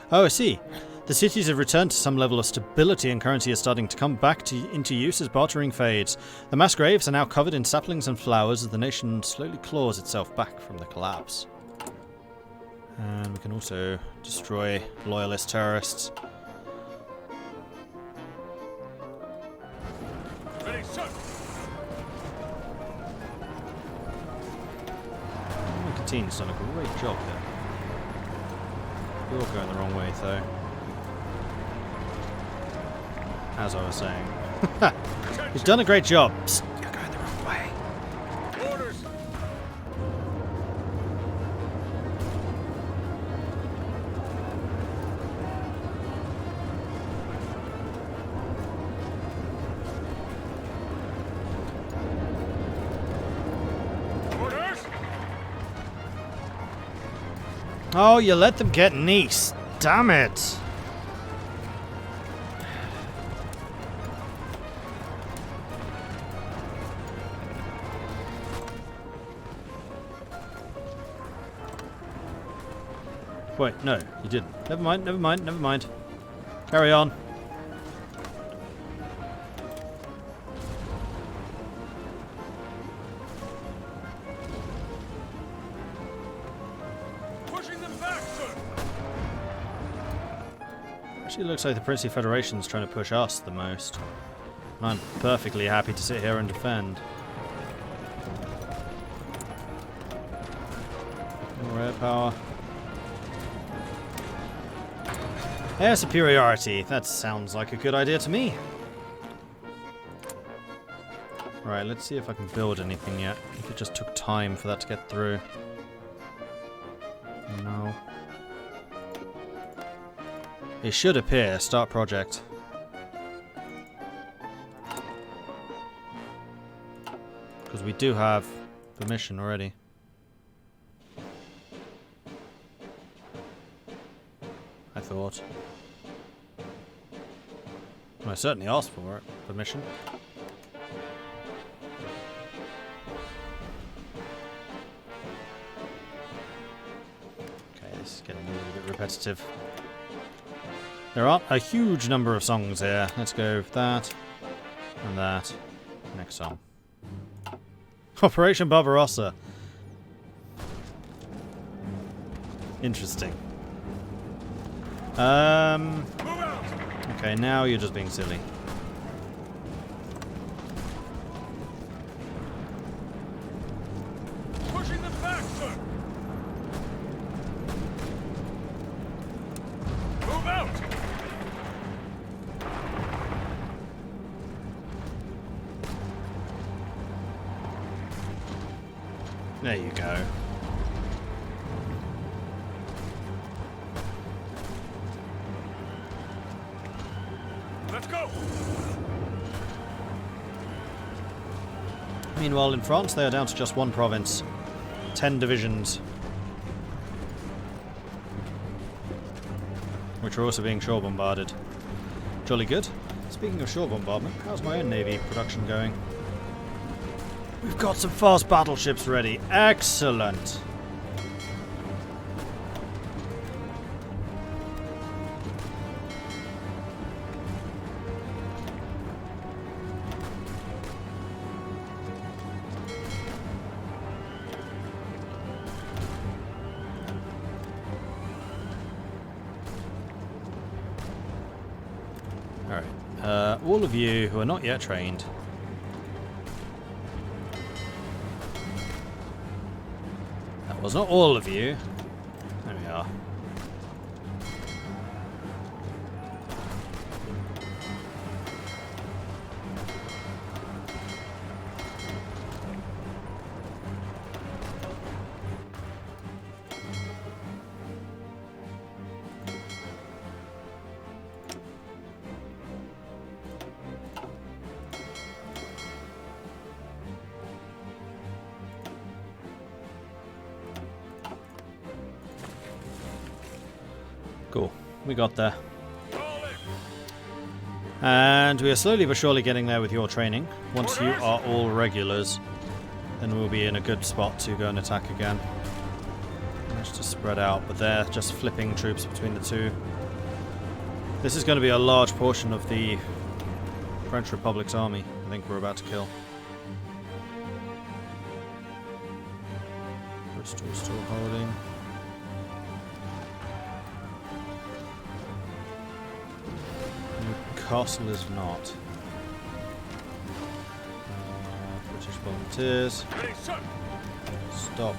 Oh, I see. The cities have returned to some level of stability and currency is starting to come back into use as bartering fades. The mass graves are now covered in saplings and flowers as the nation slowly claws itself back from the collapse. And we can also destroy loyalist terrorists. Ready, sir. Catine's done a great job there. You're going the wrong way, though. As I was saying. You've done a great job. Psst, you're going the wrong way. Orders. Orders. Oh, you let them get Nice. Damn it. Wait, no, you didn't. Never mind, never mind, never mind. Carry on. Pushing them back, sir. Actually, it looks like the Princely Federation's trying to push us the most. And I'm perfectly happy to sit here and defend. More air power. Air superiority. That sounds like a good idea to me. Right, let's see if I can build anything yet. If it just took time for that to get through. No. It should appear. Start project. Because we do have permission already. I thought. Well, I certainly asked for it. Permission. Okay, this is getting a little bit repetitive. There are a huge number of songs here. Let's go with that. And that. Next song. Operation Barbarossa. Interesting. Okay, now you're just being silly. Pushing them back, sir. Move out. There you go. Let's go. Meanwhile, in France, they are down to just one province. 10 divisions. Which are also being shore bombarded. Jolly good. Speaking of shore bombardment, how's my own navy production going? We've got some fast battleships ready. Excellent. Alright. All of you who are not yet trained. That was not all of you. There we are. Cool. We got there. And we are slowly but surely getting there with your training. Once you are all regulars, then we'll be in a good spot to go and attack again. Managed to spread out, but they're just flipping troops between the two. This is going to be a large portion of the French Republic's army, I think we're about to kill. Bristol still holding. Newcastle is not. British volunteers. Ready, sir. Stop.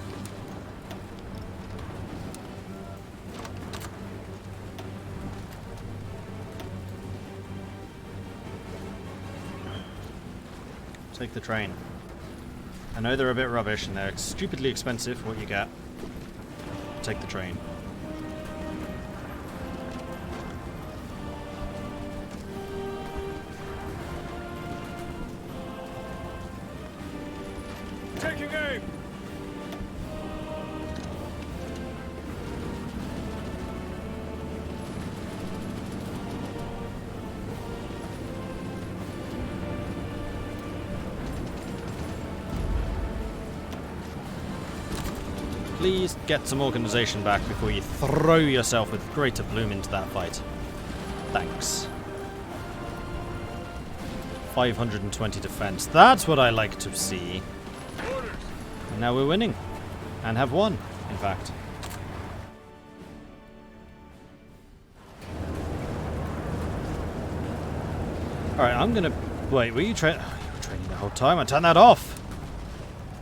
Take the train. I know they're a bit rubbish and they're stupidly expensive, what you get. Take the train. Taking aim. Please get some organisation back before you throw yourself with greater bloom into that fight. Thanks. 520 defence. That's what I like to see. Orders. And now we're winning. And have won, in fact. Alright, I'm gonna... Wait, were you training the whole time? I turned that off!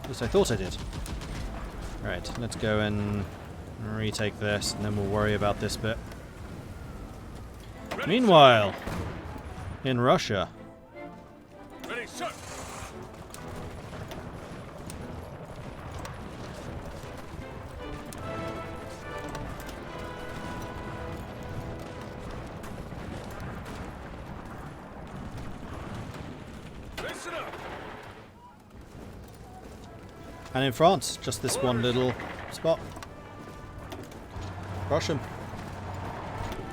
At least I thought I did. Right, let's go and retake this, and then we'll worry about this bit. Ready, Meanwhile, in Russia, sir. Ready, sir. Listen up. and in France, just this one little spot. Crush them.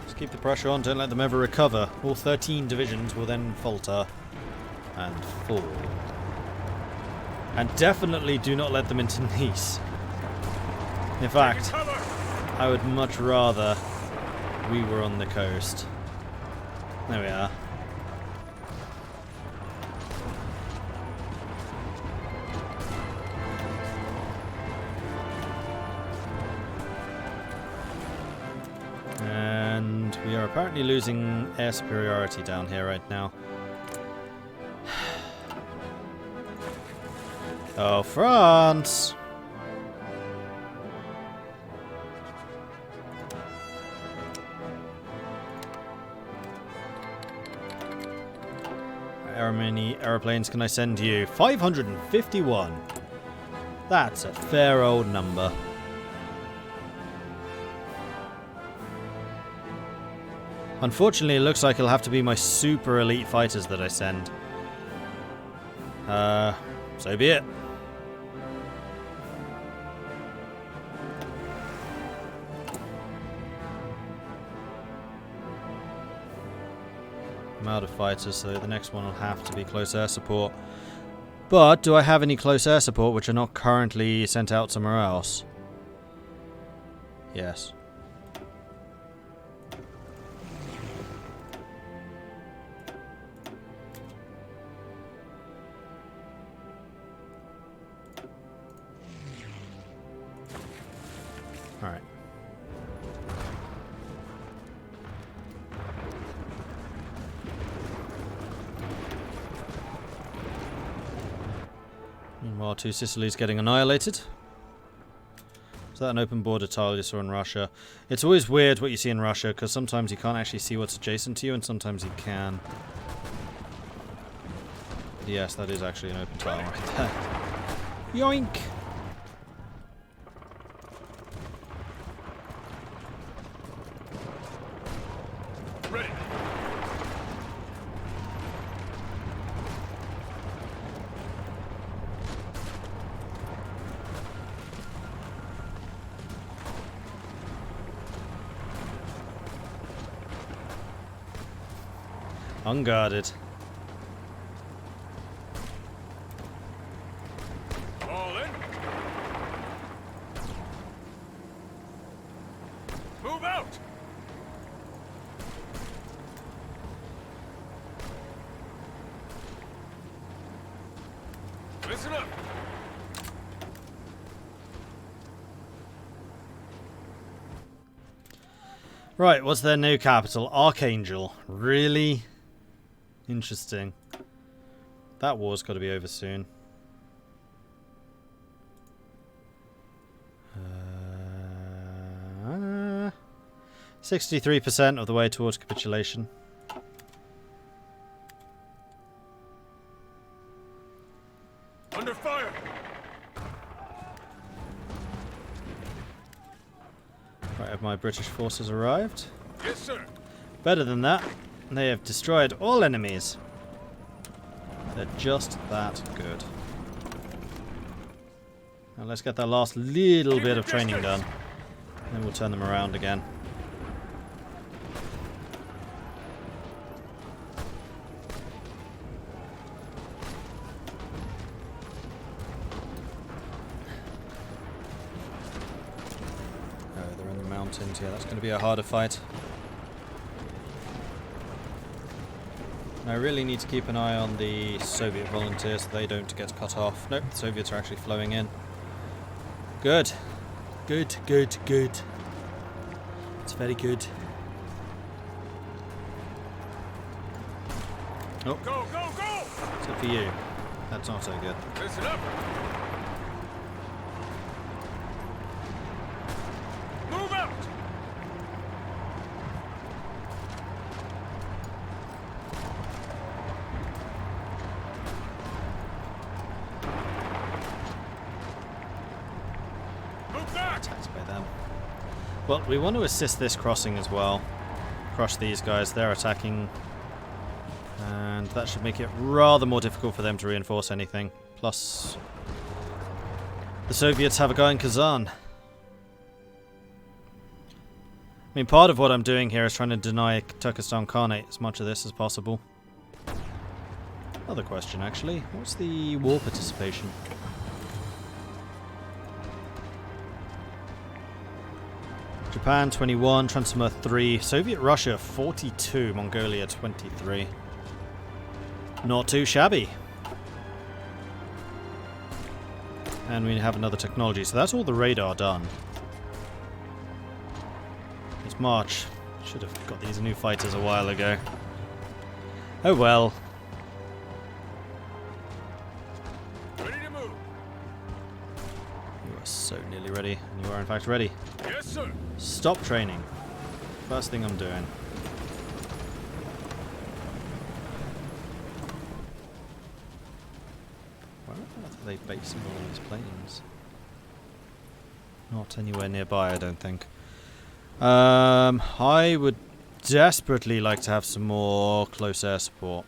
Just keep the pressure on, don't let them ever recover. All 13 divisions will then falter and fall. And definitely do not let them into Nice. In fact, Cover. I would much rather we were on the coast. There we are. And we are apparently losing air superiority down here right now. Oh, France! How many aeroplanes can I send you? 551. That's a fair old number. Unfortunately, it looks like it'll have to be my super elite fighters that I send. So be it. I'm out of fighters, so the next one will have to be close air support. But do I have any close air support which are not currently sent out somewhere else? Yes. Alright. Meanwhile, Two Sicily's getting annihilated. Is that an open border tile you saw in Russia? It's always weird what you see in Russia, because sometimes you can't actually see what's adjacent to you, and sometimes you can. But yes, that is actually an open tile right there. Yoink! Ready. Unguarded. All in. Move out. Listen up. Right, what's their new capital? Archangel. Really? Interesting. That war's got to be over soon. 63% of the way towards capitulation. Under fire. Right, have my British forces arrived? Yes, sir. Better than that, they have destroyed all enemies. They're just that good. Now let's get that last little bit of training done. Then we'll turn them around again. Oh, they're in the mountains. Yeah, that's going to be a harder fight. I really need to keep an eye on the Soviet volunteers so they don't get cut off. Nope, the Soviets are actually flowing in. Good. Good, good, good. It's very good. Oh, Go, go, go! except for you. That's not so good. Listen up. Move out. Move back. Attacked by them. Well, we want to assist this crossing as well. Crush these guys. They're attacking. And that should make it rather more difficult for them to reinforce anything. Plus, the Soviets have a guy in Kazan. I mean, part of what I'm doing here is trying to deny Turkestan Khanate as much of this as possible. Another question, actually. What's the war participation? Japan 21, Transformer 3, Soviet Russia 42, Mongolia 23. Not too shabby. And we have another technology, so that's all the radar done. It's March. Should have got these new fighters a while ago. Oh well. Ready to move. You are so nearly ready. And you are in fact ready. Yes, sir. Stop training. First thing I'm doing. Where on earth are they basing all these planes? Not anywhere nearby, I don't think. I would desperately like to have some more close air support.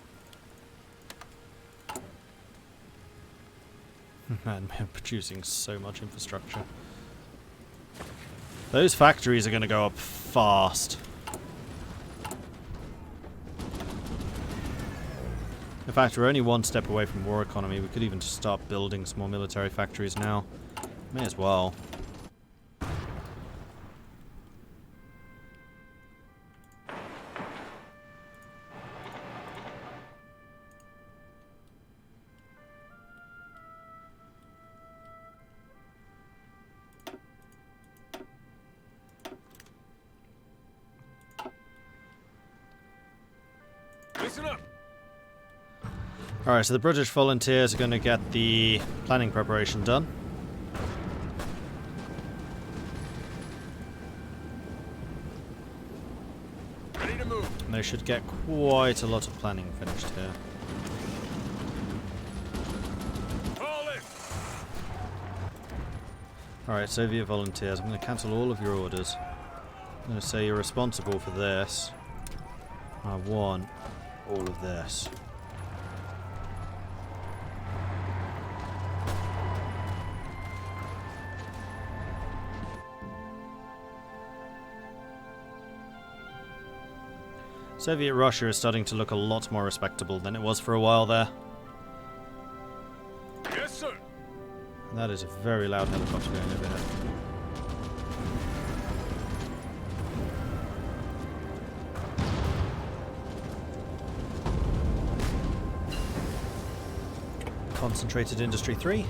Man, we're producing so much infrastructure. Those factories are going to go up fast. In fact, we're only one step away from war economy. We could even just start building some more military factories now. May as well. Listen up. Alright, so the British volunteers are going to get the planning preparation done. Ready to move. And they should get quite a lot of planning finished here. Fall in. Alright, Soviet volunteers, I'm going to cancel all of your orders. I'm going to say you're responsible for this. I want all of this. Soviet Russia is starting to look a lot more respectable than it was for a while there. Yes, sir. And that is a very loud helicopter going overhead. Concentrated Industry 3.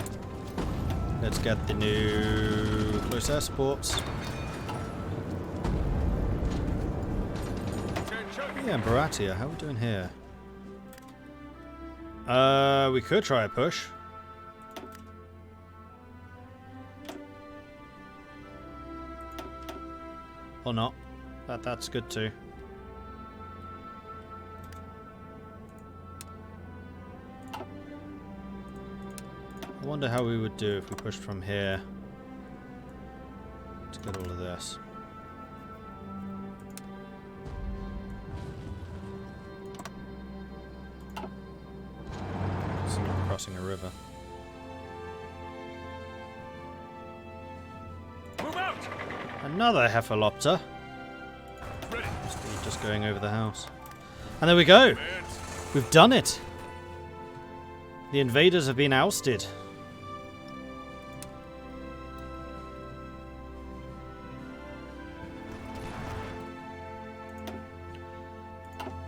Let's get the new close air supports. Yeah, Baratia, how are we doing here? We could try a push. Or not. That's good too. I wonder how we would do if we pushed from here to get all of this. It's not crossing a river. Move out! Another Heffalopter. Ready. Just going over the house. And there we go! Advance. We've done it! The invaders have been ousted.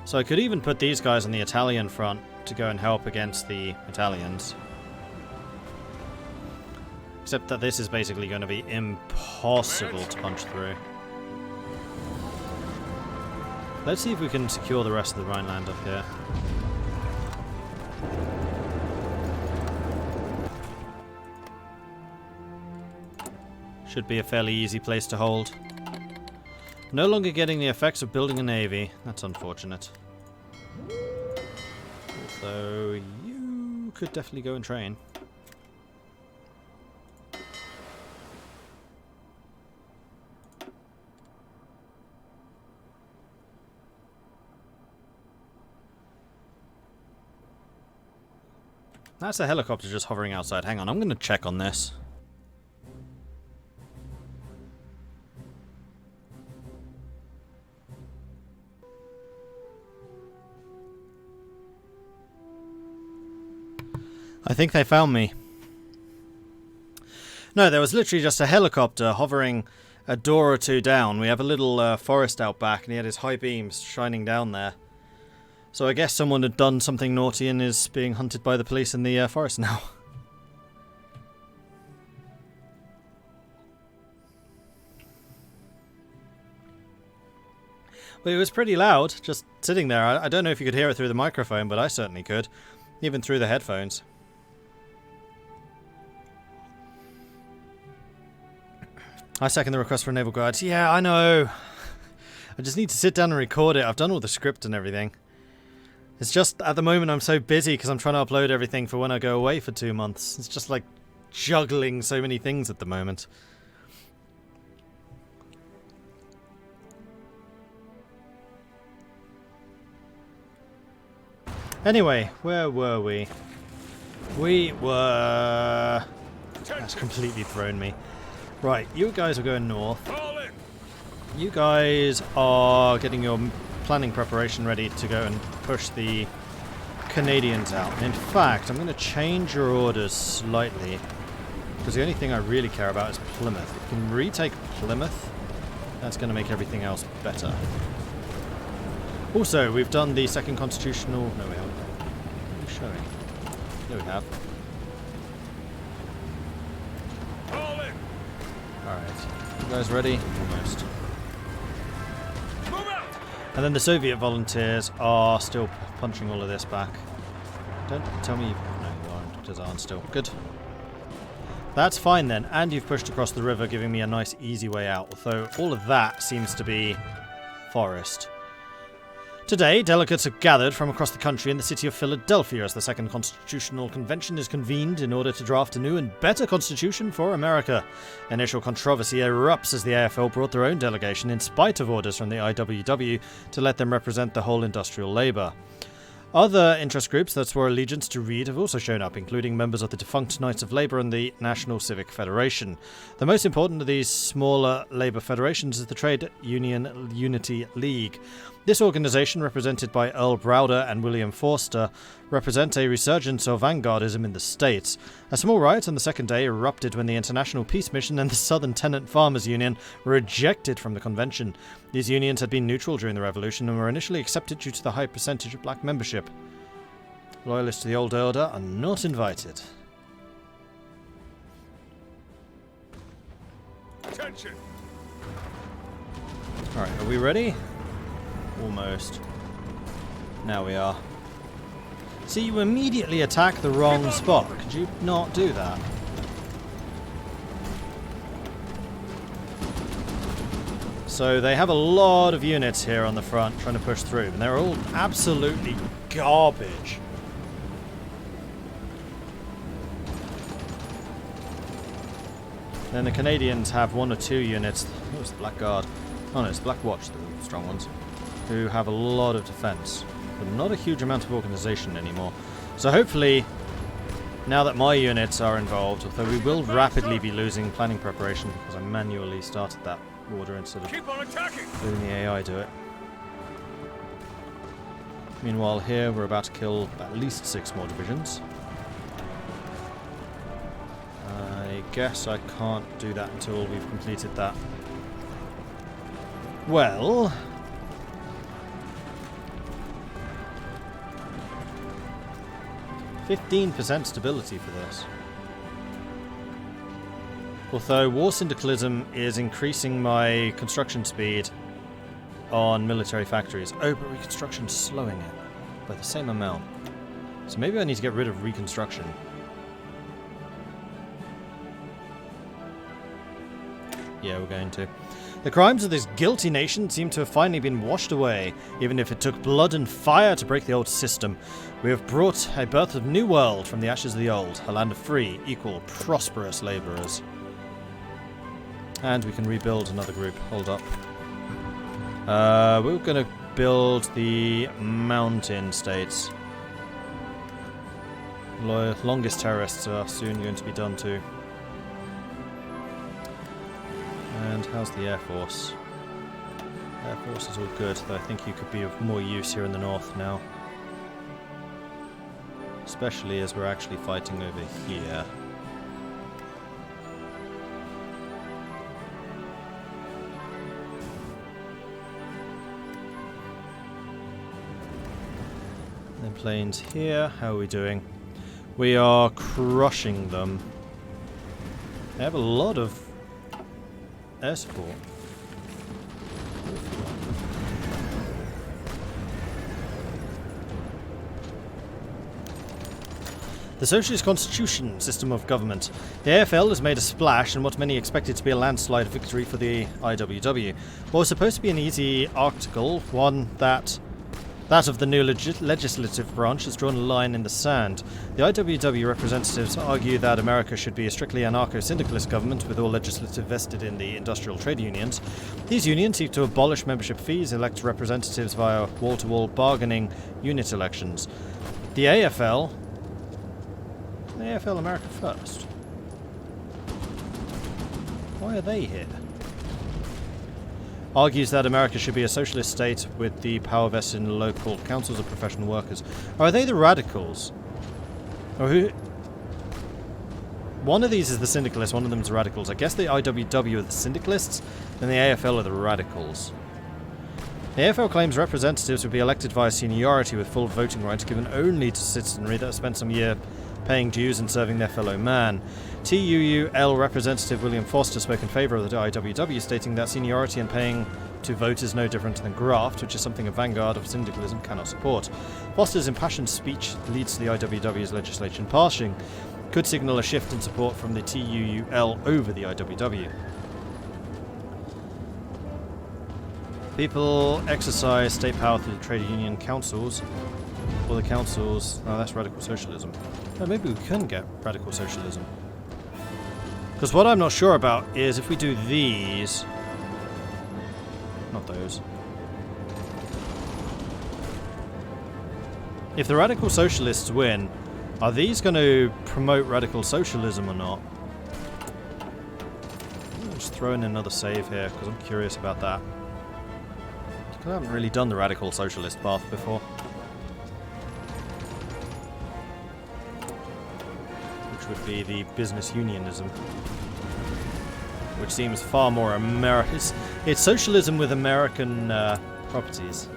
So I could even put these guys on the Italian front to go and help against the Italians. Except that this is basically going to be impossible to punch through. Let's see if we can secure the rest of the Rhineland up here. Should be a fairly easy place to hold. No longer getting the effects of building a navy. That's unfortunate. Although you could definitely go and train. That's a helicopter just hovering outside. Hang on, I'm going to check on this. I think they found me. No, there was literally just a helicopter hovering a door or two down. We have a little forest out back, and he had his high beams shining down there. So I guess someone had done something naughty and is being hunted by the police in the forest now. Well, it was pretty loud, just sitting there. I don't know if you could hear it through the microphone, but I certainly could. Even through the headphones. I second the request for a naval guide. Yeah, I know. I just need to sit down and record it. I've done all the script and everything. It's just, at the moment, I'm so busy because I'm trying to upload everything for when I go away for 2 months. It's just like juggling so many things at the moment. Anyway, where were we? We were... That's completely thrown me. Right, you guys are going north. Fall in. You guys are getting your planning preparation ready to go and push the Canadians out. And in fact, I'm going to change your orders slightly. Because the only thing I really care about is Plymouth. If you can retake Plymouth, that's going to make everything else better. Also, we've done the second constitutional... No, we haven't. What are you showing? No, we have. Fall in. Alright. You guys ready? Almost. Move out. And then the Soviet volunteers are still punching all of this back. Don't tell me... No, you aren't. Just still. Good. That's fine then. And you've pushed across the river, giving me a nice, easy way out. Although all of that seems to be forest. Today, delegates have gathered from across the country in the city of Philadelphia as the Second Constitutional Convention is convened in order to draft a new and better constitution for America. Initial controversy erupts as the AFL brought their own delegation in spite of orders from the IWW to let them represent the whole industrial labour. Other interest groups that swore allegiance to Reed have also shown up, including members of the defunct Knights of Labour and the National Civic Federation. The most important of these smaller labour federations is the Trade Union Unity League. This organisation, represented by Earl Browder and William Forster, represents a resurgence of vanguardism in the States. A small riot on the second day erupted when the International Peace Mission and the Southern Tenant Farmers Union were ejected from the convention. These unions had been neutral during the revolution and were initially accepted due to the high percentage of black membership. Loyalists to the old order are not invited. Attention! Alright, are we ready? Almost. Now we are. See, you immediately attack the wrong spot. Could you not do that? So they have a lot of units here on the front trying to push through, and they're all absolutely garbage. Then the Canadians have 1 or 2 units. Oh, it's the Black Guard. Oh no, it's the Black Watch, the strong ones, who have a lot of defense, but not a huge amount of organization anymore. So hopefully, now that my units are involved, although we will rapidly be losing planning preparation because I manually started that order instead of Keep on attacking! letting the AI do it. Meanwhile here we're about to kill at least 6 more divisions. I guess I can't do that until we've completed that. Well, 15% stability for this. Although War Syndicalism is increasing my construction speed on military factories. Oh, but reconstruction's slowing it by the same amount. So maybe I need to get rid of reconstruction. Yeah, we're going to. The crimes of this guilty nation seem to have finally been washed away, even if it took blood and fire to break the old system. We have brought a birth of new world from the ashes of the old, a land of free, equal, prosperous labourers. And we can rebuild another group. Hold up. We're going to build the mountain states. Longest terrorists are soon going to be done too. And how's the Air Force? Air Force is all good, though I think you could be of more use here in the north now. Especially as we're actually fighting over here. Then planes here, how are we doing? We are crushing them. They have a lot of air support. The Socialist Constitution system of government. The AFL has made a splash in what many expected to be a landslide victory for the IWW. What was supposed to be an easy article, one that of the new legislative branch, has drawn a line in the sand. The IWW representatives argue that America should be a strictly anarcho-syndicalist government with all legislative vested in the industrial trade unions. These unions seek to abolish membership fees, elect representatives via wall-to-wall bargaining unit elections. The AFL America First. Why are they here? Argues that America should be a socialist state with the power vested in local councils of professional workers. Are they the radicals? Or who? One of these is the syndicalists, one of them is the radicals. I guess the IWW are the syndicalists, and the AFL are the radicals. The AFL claims representatives would be elected via seniority with full voting rights given only to citizenry that have spent some year paying dues and serving their fellow man. TUUL representative William Foster spoke in favour of the IWW, stating that seniority and paying to vote is no different than graft, which is something a vanguard of syndicalism cannot support. Foster's impassioned speech leads to the IWW's legislation passing, could signal a shift in support from the TUUL over the IWW. People exercise state power through the trade union councils, or the councils. Oh, that's radical socialism. Oh, maybe we can get radical socialism. Because what I'm not sure about is if we do these... Not those. If the radical socialists win, are these going to promote radical socialism or not? I'm just throwing in another save here because I'm curious about that. I haven't really done the radical socialist path before. Would be the business unionism, which seems far more American. It's socialism with American properties.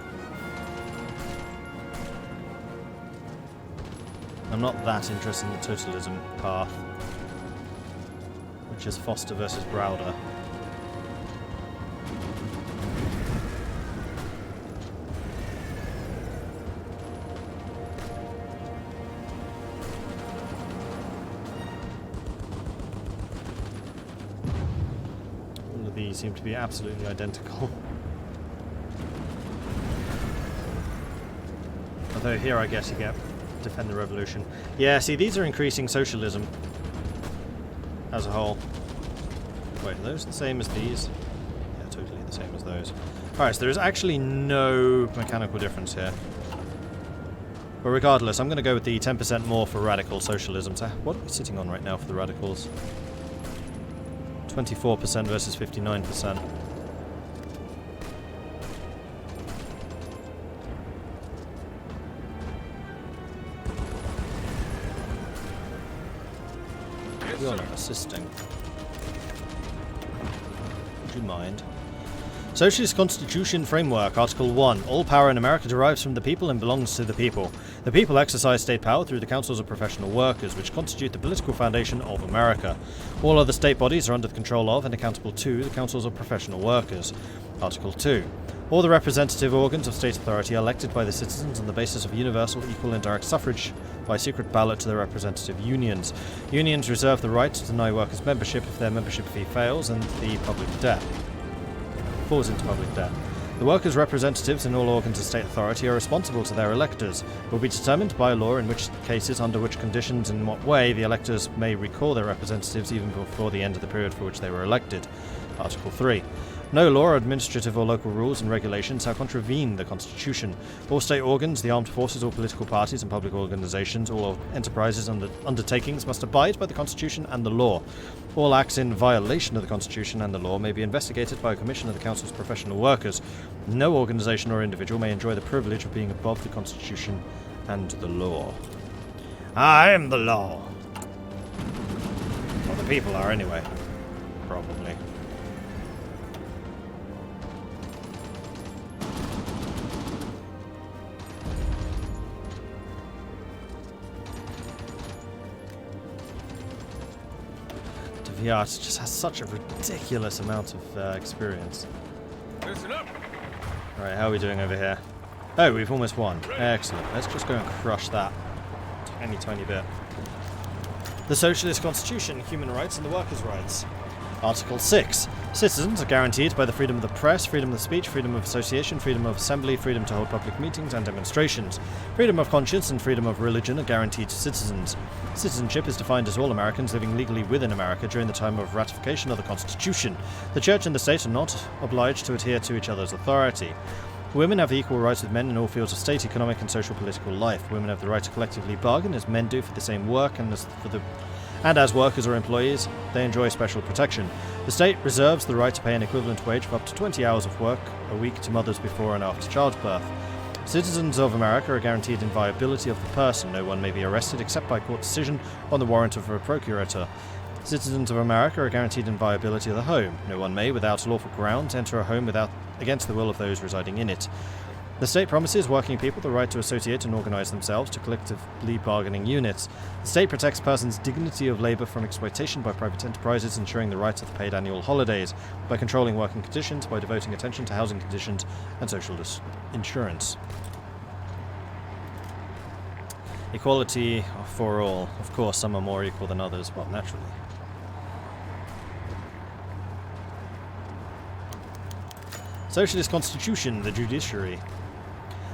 I'm not that interested in the totalism path, which is Foster versus Browder. All of these seem to be absolutely identical. Although here I guess you get defend the revolution. Yeah, see, these are increasing socialism as a whole. Wait, are those the same as these? Yeah, totally the same as those. Alright, so there is actually no mechanical difference here. But regardless, I'm going to go with the 10% more for radical socialism. So what are we sitting on right now for the radicals? 24% versus 59%. You're not assisting. Would you mind? Socialist Constitution Framework, Article 1. All power in America derives from the people and belongs to the people. The people exercise state power through the councils of professional workers, which constitute the political foundation of America. All other state bodies are under the control of and accountable to the councils of professional workers. Article 2. All the representative organs of state authority are elected by the citizens on the basis of universal, equal and direct suffrage by secret ballot to their representative unions. Unions reserve the right to deny workers membership if their membership fee fails and the public debt falls into public debt. The workers' representatives in all organs of state authority are responsible to their electors. It will be determined by law in which cases, under which conditions, and in what way the electors may recall their representatives even before the end of the period for which they were elected. Article 3. No law, administrative or local rules and regulations shall contravene the Constitution. All state organs, the armed forces, all political parties and public organizations, all enterprises and undertakings must abide by the Constitution and the law. All acts in violation of the Constitution and the law may be investigated by a commission of the Council's professional workers. No organization or individual may enjoy the privilege of being above the Constitution and the law. I am the law. Well, the people are anyway. Probably. Yeah, it just has such a ridiculous amount of experience. Listen up. Alright, how are we doing over here? Oh, we've almost won. Excellent. Let's just go and crush that tiny bit. The Socialist Constitution, Human Rights and the Workers' Rights. Article 6. Citizens are guaranteed by the freedom of the press, freedom of speech, freedom of association, freedom of assembly, freedom to hold public meetings and demonstrations. Freedom of conscience and freedom of religion are guaranteed to citizens. Citizenship is defined as all Americans living legally within America during the time of ratification of the Constitution. The Church and the state are not obliged to adhere to each other's authority. Women have equal rights with men in all fields of state, economic and social political life. Women have the right to collectively bargain as men do for the same work and as workers or employees, they enjoy special protection. The state reserves the right to pay an equivalent wage of up to 20 hours of work a week to mothers before and after childbirth. Citizens of America are guaranteed inviolability of the person. No one may be arrested except by court decision on the warrant of a procurator. Citizens of America are guaranteed inviolability of the home. No one may, without lawful grounds, enter a home against the will of those residing in it. The state promises working people the right to associate and organize themselves to collectively bargaining units. The state protects persons' dignity of labor from exploitation by private enterprises, ensuring the right of paid annual holidays, by controlling working conditions, by devoting attention to housing conditions and social insurance. Equality for all. Of course, some are more equal than others, well, naturally. Socialist Constitution, the judiciary.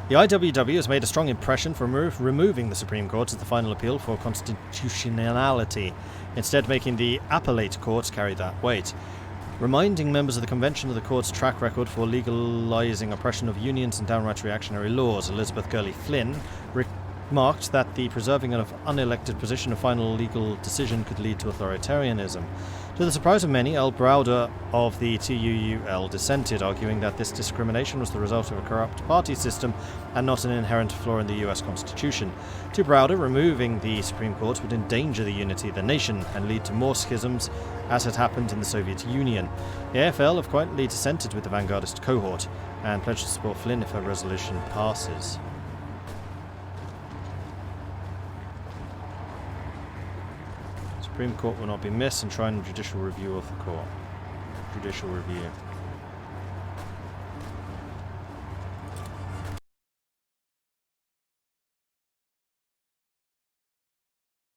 The IWW has made a strong impression from removing the Supreme Court as the final appeal for constitutionality, instead making the appellate courts carry that weight. Reminding members of the convention of the court's track record for legalizing oppression of unions and downright reactionary laws, Elizabeth Gurley Flynn remarked that the preserving of unelected position of final legal decision could lead to authoritarianism. To the surprise of many, L. Browder of the TUUL dissented, arguing that this discrimination was the result of a corrupt party system and not an inherent flaw in the US Constitution. To Browder, removing the Supreme Court would endanger the unity of the nation and lead to more schisms, as had happened in the Soviet Union. The AFL have quietly dissented with the vanguardist cohort and pledged to support Flynn if her resolution passes. Supreme Court will not be missed, and try and judicial review of the court. Judicial review.